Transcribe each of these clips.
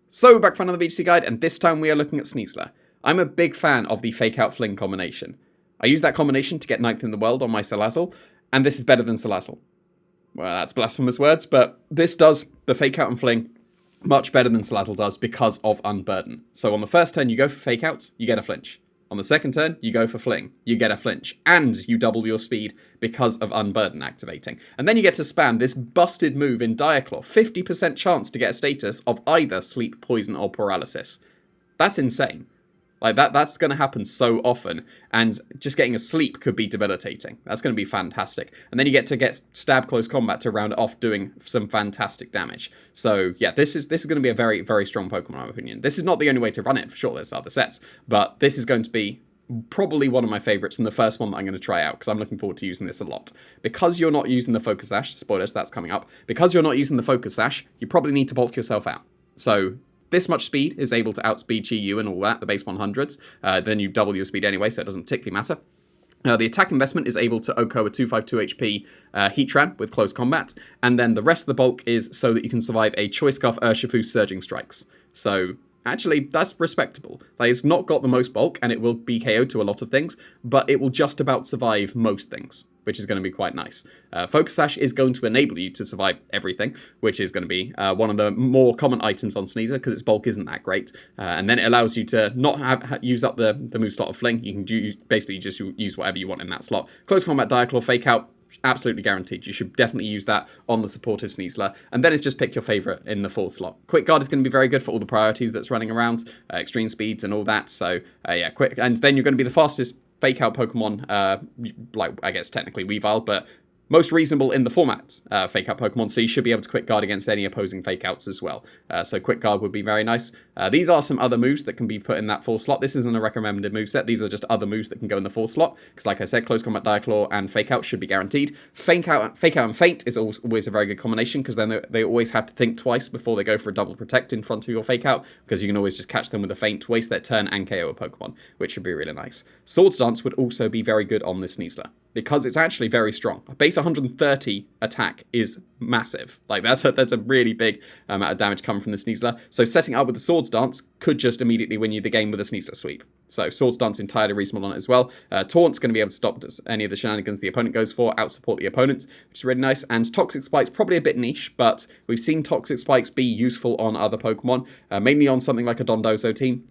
So back for another VGC guide, and this time we are looking at Sneasler. I'm a big fan of the Fake Out Fling combination. I use that combination to get 9th in the world on my Salazzle, and this is better than Salazzle. Well, that's blasphemous words, but this does the Fake Out and Fling much better than Salazzle does because of Unburden. So on the first turn you go for Fake Outs, you get a flinch. On the second turn, you go for Fling, you get a flinch, and you double your speed because of Unburden activating. And then you get to spam this busted move in Diaclaw, 50% chance to get a status of either Sleep, Poison, or Paralysis. That's insane. Like, that's going to happen so often, and just getting a sleep could be debilitating. That's going to be fantastic. And then you get to get stab close combat to round it off doing some fantastic damage. So, yeah, this is going to be a very, very strong Pokemon, in my opinion. This is not the only way to run it, for sure, there's other sets, but this is going to be probably one of my favorites and the first one that I'm going to try out, because I'm looking forward to using this a lot. Because you're not using the Focus Sash, spoilers, that's coming up. Because you're not using the Focus Sash, you probably need to bulk yourself out. So this much speed is able to outspeed Chi-Yu and all that, the base 100s. Then you double your speed anyway, so it doesn't particularly matter. The attack investment is able to OHKO a 252 HP Heatran with close combat, and then the rest of the bulk is so that you can survive a Choice Scarf Urshifu Surging Strikes. So actually, that's respectable. Like, it's not got the most bulk, and it will be KO'd to a lot of things, but it will just about survive most things, which is going to be quite nice. Focus Sash is going to enable you to survive everything, which is going to be one of the more common items on Sneasler, because its bulk isn't that great. And then it allows you to not use up the move slot of Fling. You can basically just use whatever you want in that slot. Close Combat, Diaclaw, Fake Out, absolutely guaranteed. You should definitely use that on the supportive Sneasler. And then it's just pick your favorite in the 4th slot. Quick Guard is going to be very good for all the priorities that's running around, extreme speeds and all that. So yeah, quick. And then you're going to be the fastest Fake Out Pokemon, like, I guess technically Weavile, but most reasonable in the format, Fake Out Pokemon, so you should be able to Quick Guard against any opposing Fake Outs as well. So Quick Guard would be very nice. These are some other moves that can be put in that 4th slot. This isn't a recommended moveset. These are just other moves that can go in the 4th slot, because like I said, Close Combat, Diaclaw, and Fake Out should be guaranteed. Fake Out and Faint is always a very good combination, because then they always have to think twice before they go for a double protect in front of your Fake Out, because you can always just catch them with a Feint, waste their turn, and KO a Pokemon, which should be really nice. Swords Dance would also be very good on this Sneasler, because it's actually very strong. A base 130 attack is massive. Like, that's a really big amount of damage coming from the Sneasler. So setting up with the Swords Dance could just immediately win you the game with a Sneasler sweep. So Swords Dance entirely reasonable on it as well. Taunt's going to be able to stop any of the shenanigans the opponent goes for, outsupport the opponent, which is really nice. And Toxic Spike's probably a bit niche, but we've seen Toxic Spikes be useful on other Pokemon, mainly on something like a Dondozo team,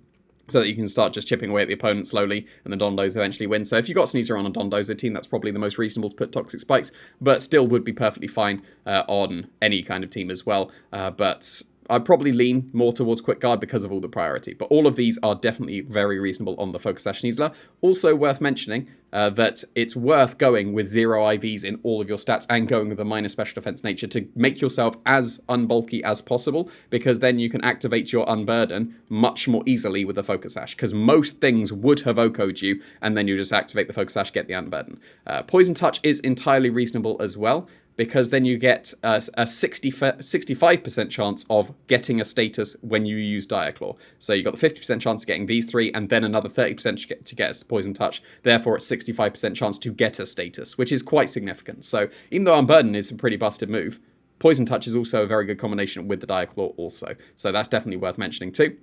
so that you can start just chipping away at the opponent slowly, and the Dondozo eventually win. So if you've got Sneasler on a Dondozo team, that's probably the most reasonable to put Toxic Spikes, but still would be perfectly fine on any kind of team as well. But I'd probably lean more towards Quick Guard because of all the priority. But all of these are definitely very reasonable on the Focus Sash Sneasler. Also worth mentioning that it's worth going with 0 IVs in all of your stats and going with a minor special defense nature to make yourself as unbulky as possible, because then you can activate your Unburden much more easily with the Focus Sash, because most things would have OHKO'd you, and then you just activate the Focus Sash, get the Unburden. Poison Touch is entirely reasonable as well, because then you get a 65% chance of getting a status when you use Diaclaw. So you've got the 50% chance of getting these 3, and then another 30% to get a Poison Touch. Therefore, it's 65% chance to get a status, which is quite significant. So even though Unburden is a pretty busted move, Poison Touch is also a very good combination with the Diaclaw also. So that's definitely worth mentioning too.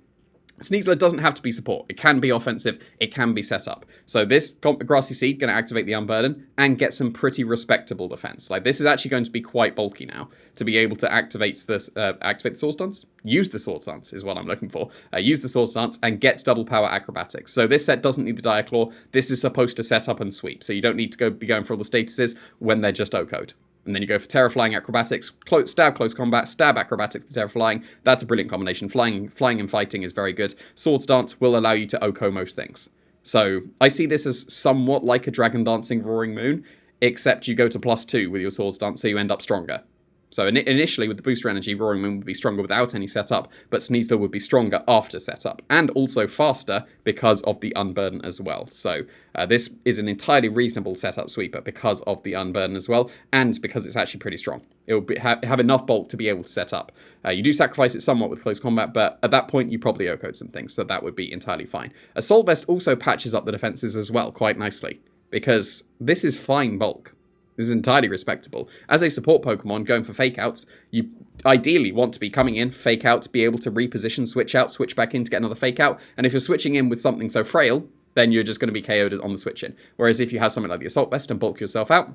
Sneasler doesn't have to be support. It can be offensive. It can be set up. So this Grassy Seed going to activate the Unburden and get some pretty respectable defense. Like, this is actually going to be quite bulky now to be able to activate the Swords Dance. Use the Swords Dance is what I'm looking for. Use the Swords Dance and get double power acrobatics. So this set doesn't need the Diaclaw. This is supposed to set up and sweep. So you don't need to be going for all the statuses when they're just OHKO'd. And then you go for Terra Flying Acrobatics, Stab Close Combat, Stab Acrobatics to Terra Flying. That's a brilliant combination. Flying and fighting is very good. Swords Dance will allow you to OHKO most things. So I see this as somewhat like a Dragon Dancing Roaring Moon, except you go to +2 with your Swords Dance, so you end up stronger. So initially, with the booster energy, Roaring Moon would be stronger without any setup, but Sneasler would be stronger after setup, and also faster because of the Unburden as well. So this is an entirely reasonable setup sweeper because of the Unburden as well, and because it's actually pretty strong. It will have enough bulk to be able to set up. You do sacrifice it somewhat with Close Combat, but at that point, you probably OHKO'd some things, so that would be entirely fine. Assault Vest also patches up the defenses as well quite nicely, because this is fine bulk. This is entirely respectable. As a support Pokemon going for Fake Outs, you ideally want to be coming in, fake out, to be able to reposition, switch out, switch back in to get another fake out. And if you're switching in with something so frail, then you're just going to be KO'd on the switch in. Whereas if you have something like the Assault Vest and bulk yourself out,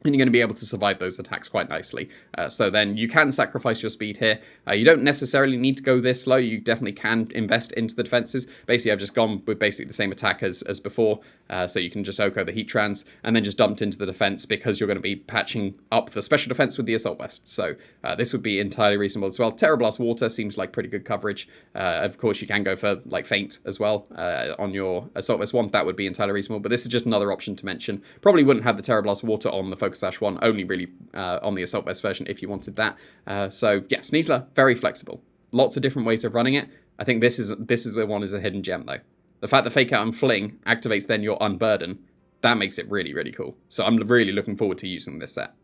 and you're going to be able to survive those attacks quite nicely. So then you can sacrifice your speed here. You don't necessarily need to go this low. You definitely can invest into the defenses. Basically, I've just gone with basically the same attack as before. So you can just Oko the Heat Trans and then just dumped into the defense because you're going to be patching up the special defense with the Assault Vest. So this would be entirely reasonable as well. Terra Blast Water seems like pretty good coverage. Of course, you can go for like Feint as well on your Assault Vest 1. That would be entirely reasonable. But this is just another option to mention. Probably wouldn't have the Terra Blast Water on the Focus Sash 1, only really on the Assault Vest version if you wanted that. So yeah, Sneasler, very flexible. Lots of different ways of running it. I think this is the one is a hidden gem though. The fact that Fake Out and Fling activates then your Unburden, that makes it really, really cool. So I'm really looking forward to using this set.